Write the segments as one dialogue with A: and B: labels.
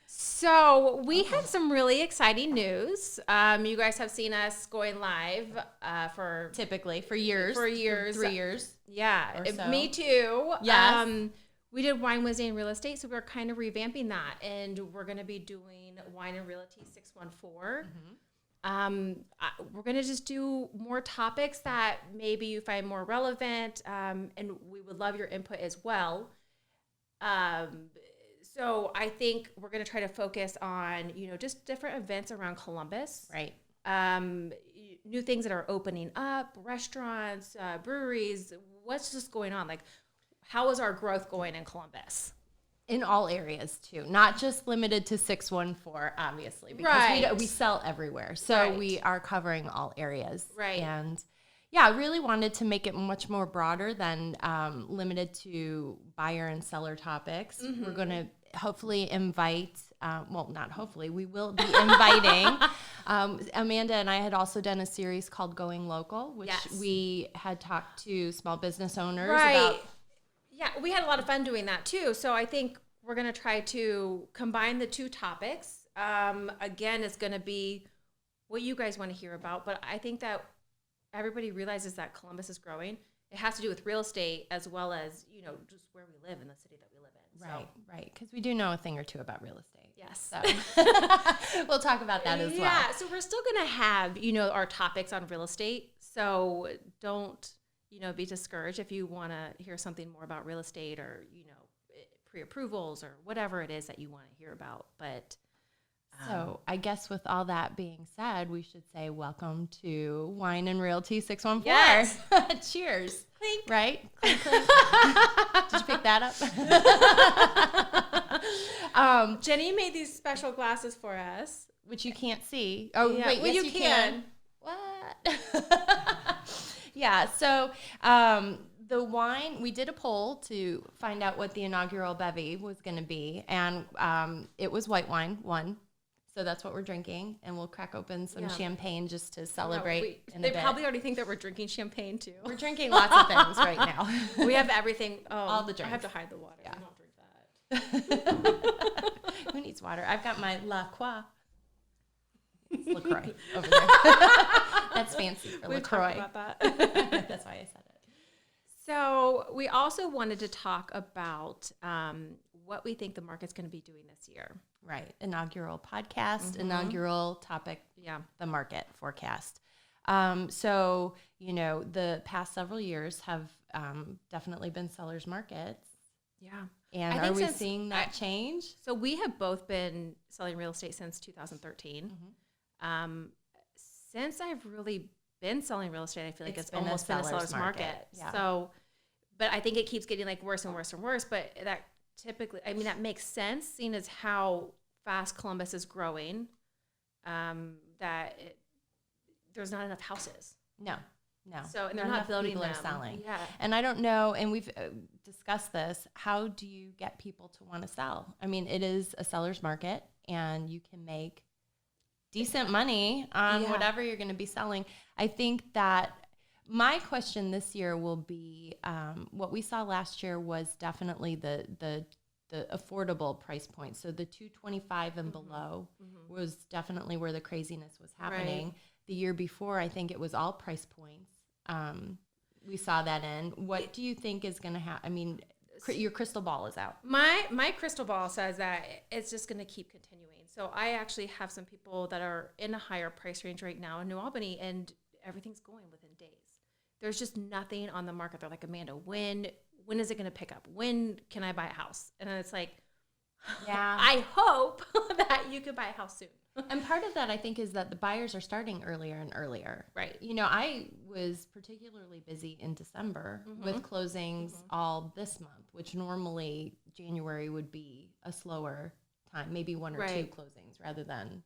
A: So we have some really exciting news. You guys have seen us going live for
B: years.
A: 3 years. Yeah,
B: so.
A: Me too.
B: Yes.
A: We did Wine, and Real Estate, so we're kind of revamping that, and we're going to be doing Wine and Realty 614. We're going to just do more topics that maybe you find more relevant, and we would love your input as well. So I think we're going to try to focus on, just different events around Columbus.
B: Right.
A: New things that are opening up, restaurants, breweries, what's just going on? Like, how is our growth going in Columbus?
B: In all areas, too. Not just limited to 614, obviously. Because we sell everywhere. So we are covering all areas.
A: Right.
B: And, yeah, I really wanted to make it much more broader than limited to buyer and seller topics. We're going to hopefully invite, not hopefully, we will be inviting. Amanda and I had also done a series called Going Local, which we had talked to small business owners about.
A: Yeah, we had a lot of fun doing that too. So I think we're going to try to combine the two topics. Again, it's going to be what you guys want to hear about, but I think that everybody realizes that Columbus is growing. It has to do with real estate as well as, just where we live in the city that we live in.
B: Right. Because we do know a thing or two about real estate.
A: Yes.
B: So we'll talk about that as well.
A: Yeah, so we're still going to have, our topics on real estate. So don't, be discouraged if you want to hear something more about real estate or, pre-approvals or whatever it is that you want to hear about. But
B: so I guess with all that being said, we should say welcome to Wine and Realty 614.
A: Yes.
B: Cheers.
A: Clink.
B: Right? Clink, clink. Did you pick that up?
A: Jenny made these special glasses for us.
B: Which you can't see. Oh,
A: yeah.
B: wait,
A: well,
B: yes,
A: you can.
B: What? Yeah, so the wine, we did a poll to find out what the inaugural Bevvy was going to be, and it was white wine, one. So that's what we're drinking, and we'll crack open some champagne just to celebrate in a bit.
A: They probably already think that we're drinking champagne, too.
B: We're drinking lots of things right now.
A: We have everything. Oh,
B: all the drinks.
A: I have to hide the water.
B: Yeah.
A: I don't drink that.
B: Who needs water? I've got my La Croix. It's LaCroix over there. That's fancy for LaCroix.
A: About that.
B: That's why I said it.
A: So we also wanted to talk about what we think the market's going to be doing this year.
B: Right. Inaugural podcast, inaugural topic, the market forecast. So, the past several years have definitely been sellers markents.
A: Yeah.
B: And are we seeing that change?
A: So we have both been selling real estate since 2013. Since I've really been selling real estate, I feel like it's almost been a seller's market.
B: Yeah.
A: So, but I think it keeps getting worse and worse and worse. But that typically, that makes sense, seeing as how fast Columbus is growing. There's not enough houses.
B: No.
A: So, and they're not building
B: people
A: them.
B: Are selling.
A: Yeah.
B: And I don't know, and we've discussed this, how do you get people to want to sell? It is a seller's market, and you can make decent money on whatever you're going to be selling. I think that my question this year will be, what we saw last year was definitely the affordable price point. So the $225 and below was definitely where the craziness was happening. Right. The year before, I think it was all price points. We saw that in. What do you think is going to happen? Your crystal ball is out.
A: My crystal ball says that it's just going to keep continuing. So I actually have some people that are in a higher price range right now in New Albany, and everything's going within days. There's just nothing on the market. They're like, Amanda, when is it going to pick up? When can I buy a house? And then it's like, I hope that you could buy a house soon.
B: And part of that, I think, is that the buyers are starting earlier and earlier.
A: Right.
B: I was particularly busy in December with closings all this month, which normally January would be a slower time, maybe one or two closings rather than.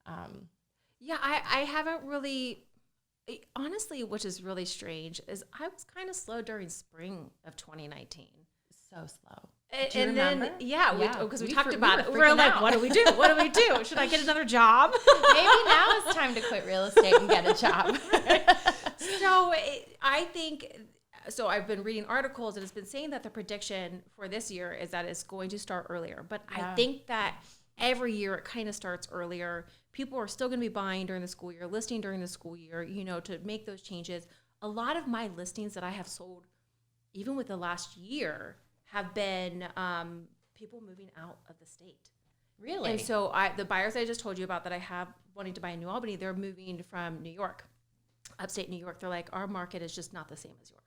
A: I haven't really, honestly, which is really strange, is I was kind of slow during spring of 2019.
B: So slow. Do you
A: remember?
B: Then,
A: because we talked about it. We're like, what do we do? What do we do? Should I get another job?
B: Maybe now it's time to quit real estate and get a job.
A: So I think so I've been reading articles and it's been saying that the prediction for this year is that it's going to start earlier. But I think that every year it kind of starts earlier. People are still going to be buying during the school year, listing during the school year, to make those changes. A lot of my listings that I have sold, even with the last year, have been people moving out of the state.
B: Really?
A: And so the buyers I just told you about that I have wanting to buy in New Albany, they're moving from New York, upstate New York. They're like, our market is just not the same as yours.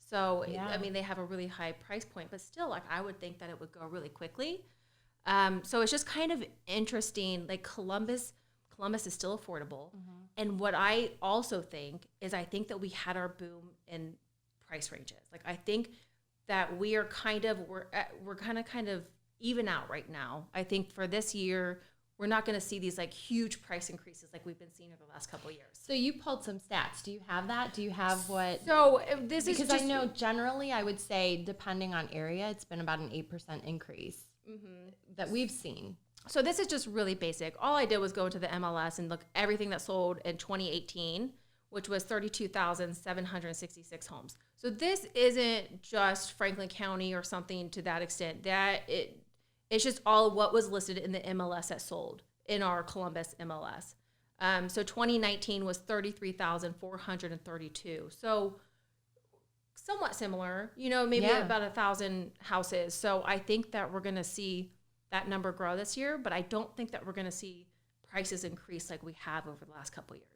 A: So, I mean, they have a really high price point, but still, like, I would think that it would go really quickly. So it's just kind of interesting. Like Columbus is still affordable. And what I also think is I think that we had our boom in price ranges. Like, I think that we are kind of even out right now. I think for this year, we're not going to see these like huge price increases like we've been seeing over the last couple of years.
B: So you pulled some stats. Do you have that? Do you have what?
A: So this is
B: because I know generally I would say depending on area, it's been about an 8% increase that we've seen.
A: So this is just really basic. All I did was go into the MLS and look everything that sold in 2018, which was 32,766 homes. So this isn't just Franklin County or something to that extent. It's just all of what was listed in the MLS that sold in our Columbus MLS. So 2019 was 33,432. So somewhat similar, maybe about 1,000 houses. So I think that we're going to see that number grow this year, but I don't think that we're going to see prices increase like we have over the last couple of years.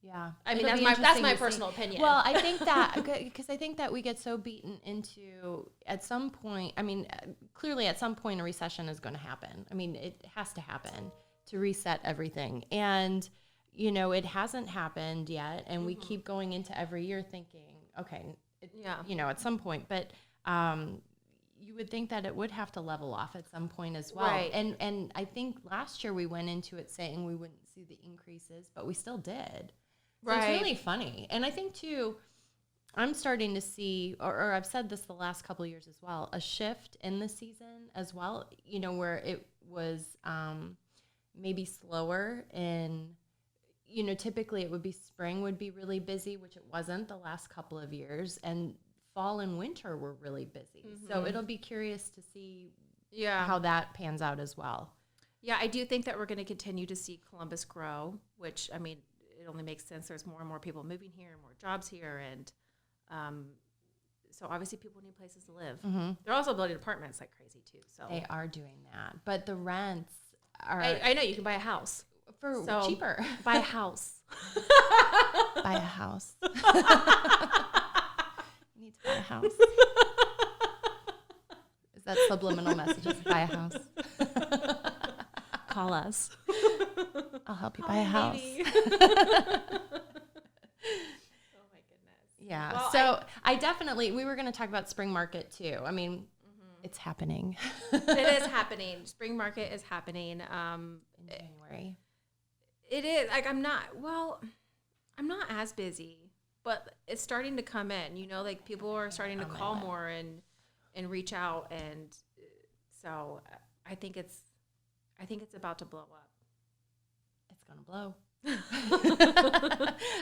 B: Yeah.
A: I mean, that's my personal opinion.
B: Well, I think that, because I think that we get so beaten into at some point, I mean, clearly at some point a recession is going to happen. I mean, it has to happen to reset everything. And, it hasn't happened yet. And we keep going into every year thinking, okay, at some point, but you would think that it would have to level off at some point as well.
A: Right.
B: And I think last year we went into it saying we wouldn't see the increases, but we still did. So it's really funny. And I think, too, I'm starting to see, or I've said this the last couple of years as well, a shift in the season as well, where it was maybe slower in, typically it would be spring would be really busy, which it wasn't the last couple of years. And fall and winter were really busy. So it'll be curious to see how that pans out as well.
A: Yeah, I do think that we're going to continue to see Columbus grow, which, I mean, it only makes sense. There's more and more people moving here, more jobs here, and so obviously people need places to live. They're also building apartments like crazy too. So
B: they are doing that, but the rents are.
A: I know you can buy a house
B: for cheaper.
A: Buy a house.
B: Buy a house. You need to buy a house. Is that subliminal messages? Buy a house.
A: Call us.
B: I'll help you buy a house.
A: Oh my goodness.
B: Yeah.
A: Well,
B: so I definitely, we were going to talk about spring market too. I mean, it's happening.
A: It is happening. Spring market is happening.
B: In January.
A: It is. Like, I'm not as busy, but it's starting to come in, like people are starting to call more and reach out. And so I think it's about to blow up.
B: It's going to blow.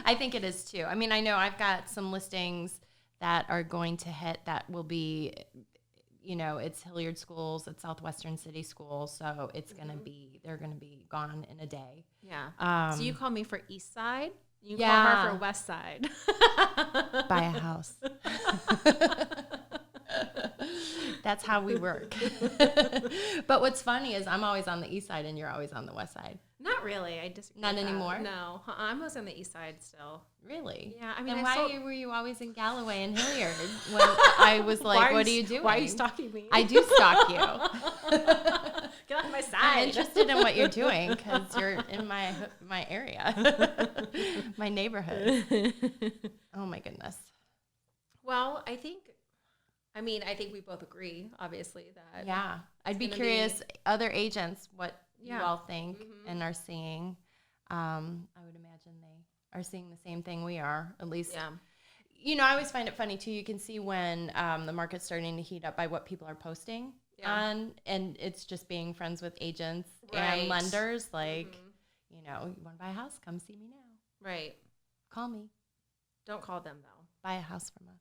B: I think it is too. I mean, I know I've got some listings that are going to hit that will be, it's Hilliard schools, it's Southwestern City schools. So it's going to be, they're going to be gone in a day.
A: Yeah. So you call me for East Side. You call her for West Side.
B: Buy a house. That's how we work. But what's funny is I'm always on the east side and you're always on the west side.
A: Not really. I disagree.
B: Not anymore?
A: No. I'm always on the east side still.
B: Really?
A: Yeah. I mean,
B: and why were you always in Galloway and Hilliard when I was like, what are you doing?
A: Why are you stalking me?
B: I do stalk you.
A: Get off my side.
B: I'm interested in what you're doing because you're in my area, my neighborhood. Oh, my goodness.
A: Well, I think we both agree, obviously, that.
B: Yeah. I'd be curious, other agents, what you all think and are seeing. I would imagine they are seeing the same thing we are, at least.
A: Yeah.
B: I always find it funny, too. You can see when the market's starting to heat up by what people are posting on, and it's just being friends with agents and lenders. Like, you want to buy a house? Come see me now.
A: Right.
B: Call me.
A: Don't call them, though.
B: Buy a house from us.